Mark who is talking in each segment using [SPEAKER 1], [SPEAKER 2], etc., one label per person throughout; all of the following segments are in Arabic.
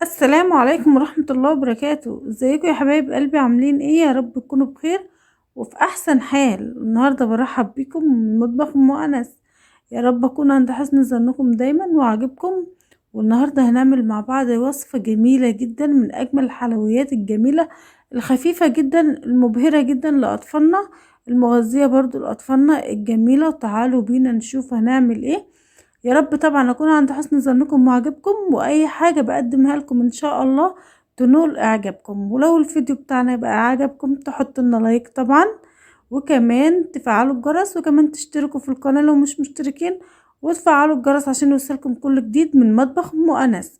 [SPEAKER 1] السلام عليكم ورحمة الله وبركاته. ازيكم يا حبايب قلبي؟ عاملين ايه؟ يا رب تكونوا بخير وفي احسن حال. النهاردة برحب بكم من مطبخ ام انس. يا رب اكون عند حسن ظنكم دايما وعجبكم. والنهاردة هنعمل مع بعض وصفة جميلة جدا، من اجمل الحلويات الجميلة الخفيفة جدا المبهرة جدا لاطفالنا، المغذية برضو لاطفالنا الجميلة. تعالوا بينا نشوف هنعمل ايه. يا رب طبعا اكون عند حسن ظنكم وعجبكم، واي حاجة بقدمها لكم ان شاء الله تنول اعجابكم. ولو الفيديو بتاعنا يبقى عجبكم تحطوا لنا لايك طبعا، وكمان تفعلوا الجرس، وكمان تشتركوا في القناة لو مش مشتركين، وتفعلوا الجرس عشان يوصلكم كل جديد من مطبخ ام انس.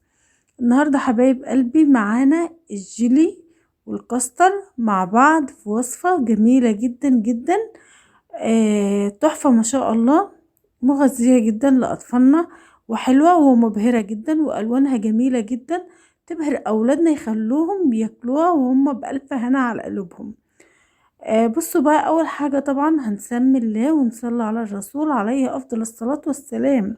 [SPEAKER 1] النهاردة حبايب قلبي معانا الجيلي والكاستر مع بعض في وصفة جميلة جدا جدا، تحفة ما شاء الله، مغذية جدا لأطفالنا وحلوة ومبهرة جدا وألوانها جميلة جدا، تبهر أولادنا يخلوهم ياكلوها وهم بألف هنا على قلوبهم. بصوا بقى، أول حاجة طبعا هنسمي الله ونصلي على الرسول عليه أفضل الصلاة والسلام.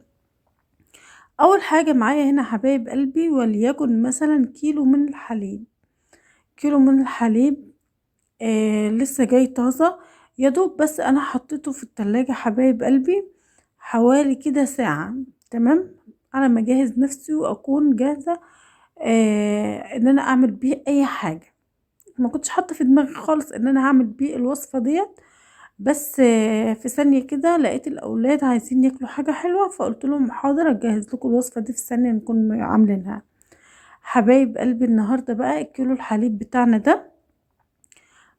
[SPEAKER 1] أول حاجة معايا هنا حبايب قلبي وليكن مثلا كيلو من الحليب. كيلو من الحليب لسه جاي طازة، يا دوب بس انا حطيته في التلاجة حبايب قلبي حوالي كده ساعة. تمام، على ما اجهز نفسي واكون جاهزة ان انا اعمل بيه اي حاجة. ما كنتش حاطة في دماغي خالص ان انا هعمل بيه الوصفة ديت، بس في ثانية كده لقيت الاولاد عايزين ياكلوا حاجة حلوة، فقلت لهم حاضر اجهز لكم الوصفة دي في ثانية نكون عاملينها. حبايب قلبي النهاردة بقى الكيلو الحليب بتاعنا ده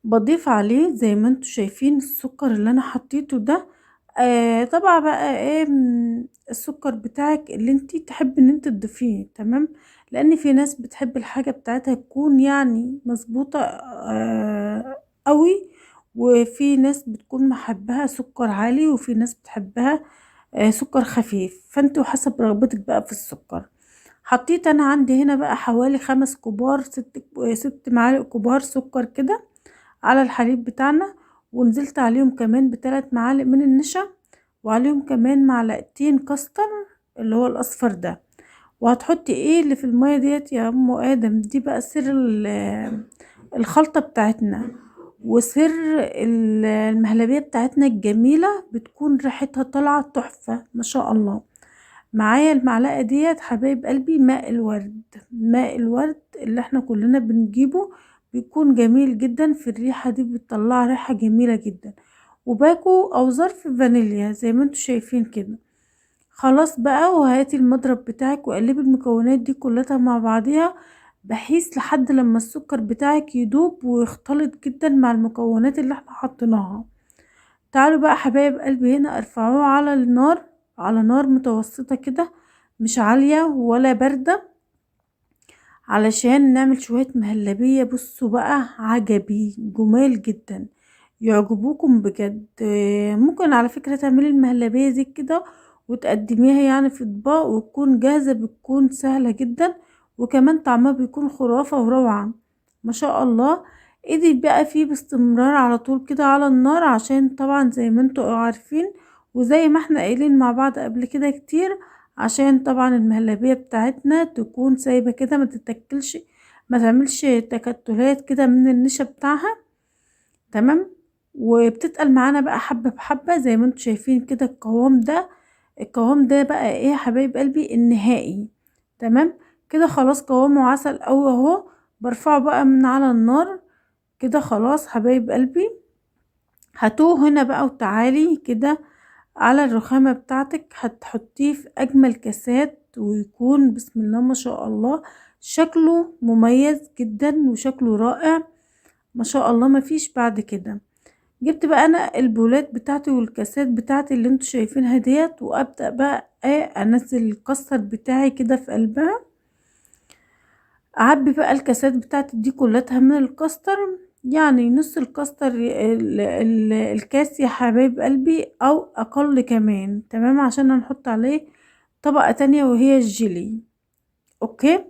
[SPEAKER 1] بضيف عليه زي ما انتوا شايفين السكر اللي انا حطيته ده. طبعا بقى ايه السكر بتاعك اللي انتي تحبي ان انت تضيفيه. تمام، لان في ناس بتحب الحاجة بتاعتها تكون يعني مظبوطة قوي، وفي ناس بتكون محبها سكر عالي، وفي ناس بتحبها سكر خفيف، فانت وحسب رغبتك بقى في السكر. حطيت انا عندي هنا بقى حوالي 5 كبار، 6 معالق كبار سكر كده على الحليب بتاعنا، ونزلت عليهم كمان ب3 معالق من النشا، وعليهم كمان معلقتين كاستر اللي هو الاصفر ده. وهتحطي ايه اللي في المية ديت يا ام ادم؟ دي بقى سر الخلطة بتاعتنا، وسر المهلبية بتاعتنا الجميلة، بتكون ريحتها طالعة تحفة ما شاء الله. معايا المعلقة ديت حبايب قلبي ماء الورد. ماء الورد اللي احنا كلنا بنجيبه بيكون جميل جدا، في الريحة دي بتطلع ريحة جميلة جدا. وباكو او ظرف فانيليا زي ما انتوا شايفين كده. خلاص بقى، وهاتي المضرب بتاعك وقلبي المكونات دي كلها مع بعضيها، بحيث لحد لما السكر بتاعك يدوب ويختلط جدا مع المكونات اللي احنا حطيناها. تعالوا بقى حبايب قلبي هنا ارفعوه على النار، على نار متوسطة كده، مش عالية ولا باردة، علشان نعمل شوية مهلبية. بصوا بقى عجبي جمال جدا، يعجبوكم بجد. ممكن على فكرة تعملي المهلبية دي كده وتقدميها يعني في اطباق وتكون جاهزة، بتكون سهلة جدا، وكمان طعمها بيكون خرافة وروعة ما شاء الله. ايدي بقى فيه باستمرار على طول كده على النار، عشان طبعا زي ما انتوا عارفين وزي ما احنا قايلين مع بعض قبل كده كتير، عشان طبعا المهلبية بتاعتنا تكون سايبة كده، ما تتكلش، ما تعملش تكتلات كده من النشا بتاعها. تمام، وبتتقل معانا بقى حبة بحبة زي ما انتوا شايفين كده. القوام ده، القوام ده بقى ايه يا حبايب قلبي؟ النهائي. تمام كده خلاص، قوامه عسل قوي اهو. برفعه بقى من على النار كده. خلاص حبايب قلبي، هاتوه هنا بقى وتعالي كده على الرخامة بتاعتك، هتحطيه في اجمل كاسات، ويكون بسم الله ما شاء الله شكله مميز جدا وشكله رائع ما شاء الله. ما فيش بعد كده. جبت بقى انا البولات بتاعتي والكاسات بتاعتي اللي انتوا شايفينها ديت، وابدأ بقى ايه انزل الكاستر بتاعي كده في قلبها. اعبي بقى الكاسات بتاعتي دي كلها من الكاستر، يعني نص الكاستر الكاس يا حبايب قلبي او اقل كمان. تمام، عشان هنحط عليه طبقة تانية وهي الجيلي. اوكي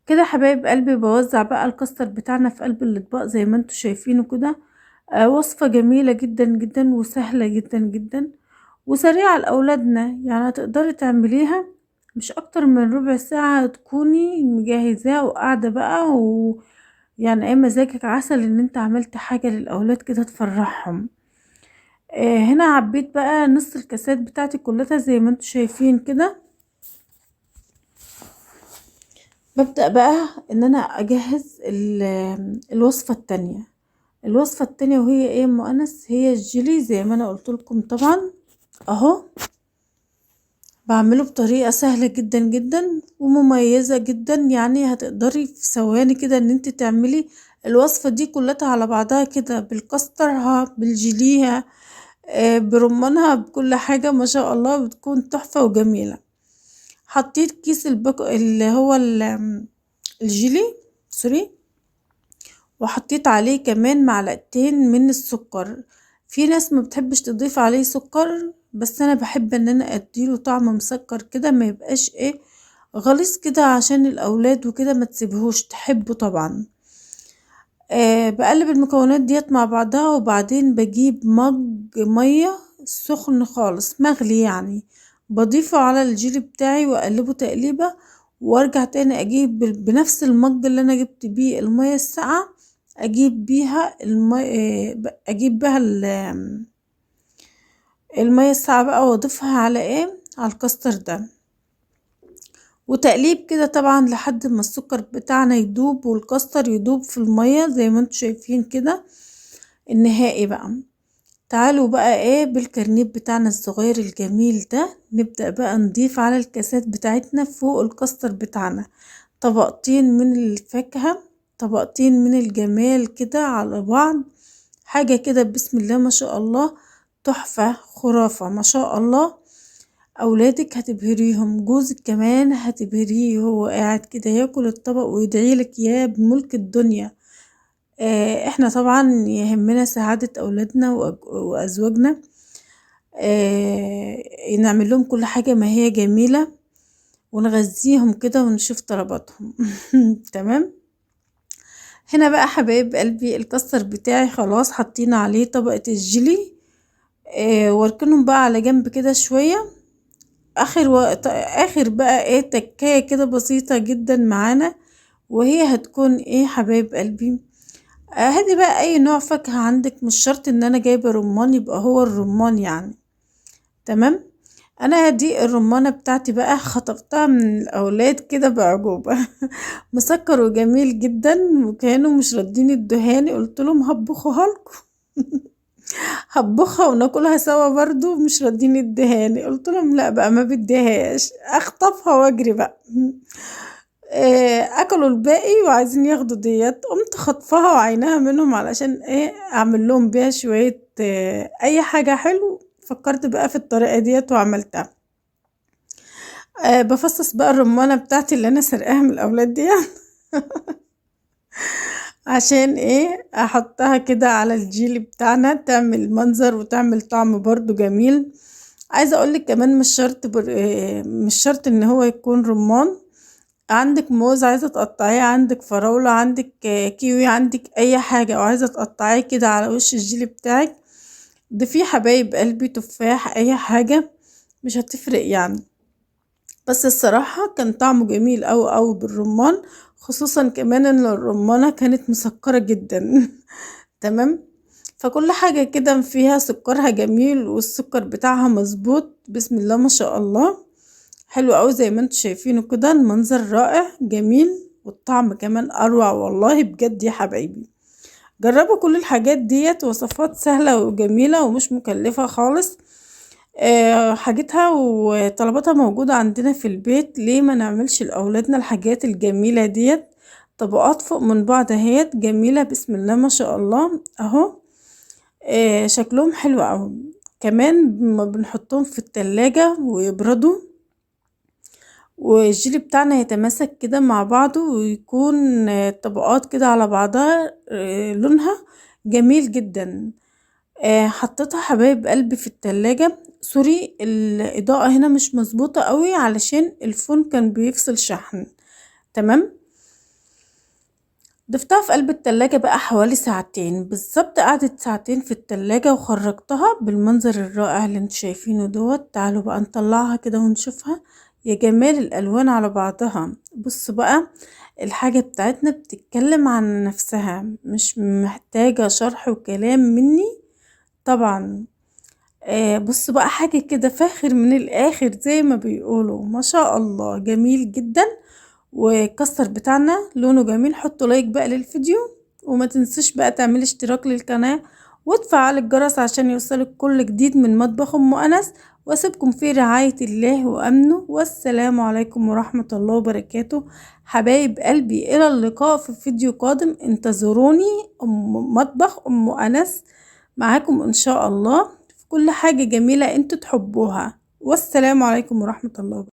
[SPEAKER 1] كده حبايب قلبي، بوزع بقى الكاستر بتاعنا في قلب الاطباق زي ما انتوا شايفينه كده. وصفة جميلة جدا جدا وسهلة جدا جدا وسريعة لأولادنا، يعني هتقدري تعمليها مش اكتر من ربع ساعة تكوني مجهزاه وقاعدة بقى، ويعني ايه مزاجك عسل ان انت عملت حاجة للاولاد كده تفرحهم. هنا عبيت بقى نص الكاسات بتاعتي كلها زي ما انتوا شايفين كده. ببدأ بقى ان انا اجهز الوصفة التانية. الوصفة التانية وهي ايه يا ام انس؟ هي الجيلي زي ما انا قلت لكم طبعا اهو. بعمله بطريقة سهلة جدا جدا ومميزة جدا، يعني هتقدري في ثواني كده ان انت تعملي الوصفة دي كلها على بعضها كده، بالكاسترها بالجيليها برمانها بكل حاجة ما شاء الله، بتكون تحفة وجميلة. حطيت كيس اللي هو الجيلي، سوري، وحطيت عليه كمان معلقتين من السكر. في ناس ما بتحبش تضيف عليه سكر، بس انا بحب ان انا اديله طعم مسكر كده، ما يبقاش ايه غليظ كده، عشان الاولاد وكده ما تسيبهوش تحبه طبعا. بقلب المكونات ديت مع بعضها، وبعدين بجيب مج مية سخن خالص مغلي يعني، بضيفه على الجيلي بتاعي واقلبه تقليبة، وارجع تاني اجيب بنفس المج اللي انا جبت بيه المية الساقعة، اجيب بيها اجيب بيها المية الساقعة بقى، واضيفها على ايه، على الكاستر ده، وتقليب كده طبعا لحد ما السكر بتاعنا يدوب والكاستر يدوب في المية زي ما انتوا شايفين كده. النهائي بقى، تعالوا بقى ايه بالكرنيب بتاعنا الصغير الجميل ده، نبدأ بقى نضيف على الكاسات بتاعتنا فوق الكاستر بتاعنا طبقتين من الفاكهة، طبقتين من الجمال كده على بعض، حاجة كده بسم الله ما شاء الله، تحفة خرافة ما شاء الله. اولادك هتبهريهم، جوزك كمان هتبهريه، هو قاعد كده ياكل الطبق ويدعيلك يا بملك الدنيا. احنا طبعا يهمنا سعادة اولادنا وازواجنا، نعمل لهم كل حاجة ما هي جميلة، ونغذيهم كده ونشوف طلباتهم. تمام. هنا بقى حبايب قلبي الكاستر بتاعي خلاص، حطينا عليه طبقة الجيلي، واركنهم بقى على جنب كده شوية. اخر بقى ايه تكاية كده بسيطة جدا معانا، وهي هتكون ايه حبايب قلبي، هاتي بقى اي نوع فاكهة عندك، مش شرط ان انا جايبة رمان يبقى هو الرمان يعني. تمام. انا دي الرمانة بتاعتي بقى خطفتها من الاولاد كده بعجوبة. مسكر وجميل جدا، وكانوا مش راضين يدوهاني، قلت لهم هطبخها لكم. هطبخها وناكلها سوا، برضو مش راضين يديهاني، قلت لهم لا بقى ما بديهاش، اخطفها واجري بقى. اكلوا الباقي وعايزين ياخدوا ديت، قمت خطفها وعيناها منهم علشان ايه اعمل لهم بيها شوية اي حاجة حلو. فكرت بقى في الطريقة ديت وعملتها. بفصص بقى الرمانة بتاعتي اللي انا سرقاها من الاولاد دي. عشان ايه احطها كده على الجيلي بتاعنا، تعمل منظر وتعمل طعم برضو جميل. عايزة اقولك كمان مش شرط مش شرط ان هو يكون رمان، عندك موز عايزة تقطعيه، عندك فراولة، عندك كيوي، عندك اي حاجة وعايزة تقطعيه كده على وش الجيلي بتاعك، ده فيه حبايب قلبي تفاح اي حاجة مش هتفرق يعني. بس الصراحة كان طعمه جميل أوي بالرمان، خصوصا كمان ان الرمانة كانت مسكرة جدا. تمام. فكل حاجة كده فيها سكرها جميل والسكر بتاعها مظبوط بسم الله ما شاء الله، حلو أوي زي ما انتوا شايفينه كده، المنظر رائع جميل، والطعم كمان أروع والله بجد يا حبايبي. جربوا كل الحاجات ديت، وصفات سهلة وجميلة ومش مكلفة خالص. حاجتها وطلباتها موجودة عندنا في البيت، ليه ما نعملش لأولادنا الحاجات الجميلة ديت؟ طبقات فوق من بعض اهيت جميلة بسم الله ما شاء الله اهو. شكلهم حلو اوي، كمان ما بنحطهم في التلاجة ويبردوا، والجيلي بتاعنا يتماسك كده مع بعضه، ويكون طبقات كده على بعضها لونها جميل جدا. حطيتها حبايب قلبي في التلاجة. سوري الإضاءة هنا مش مظبوطة قوي علشان الفون كان بيفصل شحن. تمام. ضفتها في قلب التلاجة بقى حوالي ساعتين بالظبط، قعدت ساعتين في التلاجة وخرجتها بالمنظر الرائع اللي انتوا شايفينه دوت. تعالوا بقى نطلعها كده ونشوفها، يا جمال الألوان على بعضها. بصوا بقى، الحاجة بتاعتنا بتتكلم عن نفسها، مش محتاجة شرح وكلام مني طبعا. بصوا بقى، حاجة كده فاخر من الآخر زي ما بيقولوا، ما شاء الله جميل جدا. والكاستر بتاعنا لونه جميل. حطوا لايك بقى للفيديو، وما تنسوش بقى تعملي اشتراك للقناة وتفعل الجرس عشان يوصلك كل جديد من مطبخ ام انس. واسيبكم في رعاية الله وامنه، والسلام عليكم ورحمة الله وبركاته. حبايب قلبي، الى اللقاء في فيديو قادم. انتظروني مطبخ ام انس معاكم ان شاء الله في كل حاجة جميلة انتوا تحبوها. والسلام عليكم ورحمة الله وبركاته.